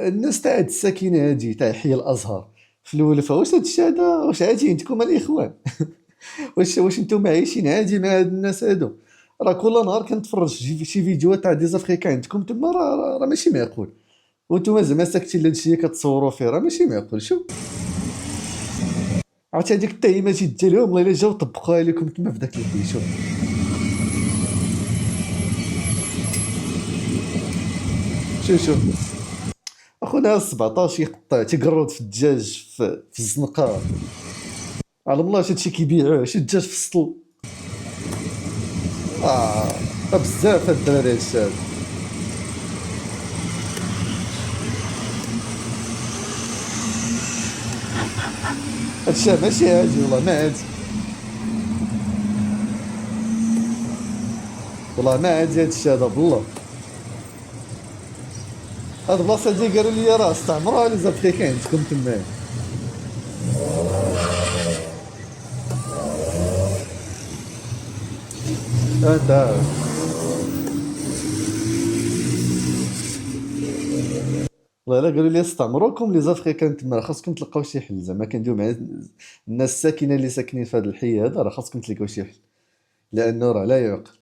الناس تاع هاد الساكنه هادي تاع حي الازهر في الاول، فواش هادشي هذا واش عادي عندكم الاخوان؟ واش نتوما عايشين عادي مع هاد الناس هادو؟ راه كل نهار كنتفرج شي فيديوهات تاع دي زافريكان عندكم تما، راه ماشي معقول. وانتم زعما ساكتين لهادشي اللي كتصوروا فيه، راه ماشي معقول. شوف عرفتي هذيك التهمات ديالهم، والله الا جاو طبقوها عليكم تما في داك الحي. شوف شوف اخونا 17 يقطع تيقرد في الدجاج في الزنقه. على الله هادشي كيبيعوه شي دجاج في السطل. اه بزاف هاد الدراري هادشي هذا. هادشي ماشي عادي، والله ما عادي، والله ما عادي هادشي هذا بالله. هاد البلاصه هادي قالوا لي راه استعمروها لي زافريكان عندكم تما. انت والله الا قالوا لي استعمروكم لي زافريكان تما، راه خاصكم تلقاو شي حل زعما كندويو مع الناس الساكنه اللي ساكنين في هذا الحي هذا، راه خاصكم تلقاو شي حل، لانه راه لا يعقل.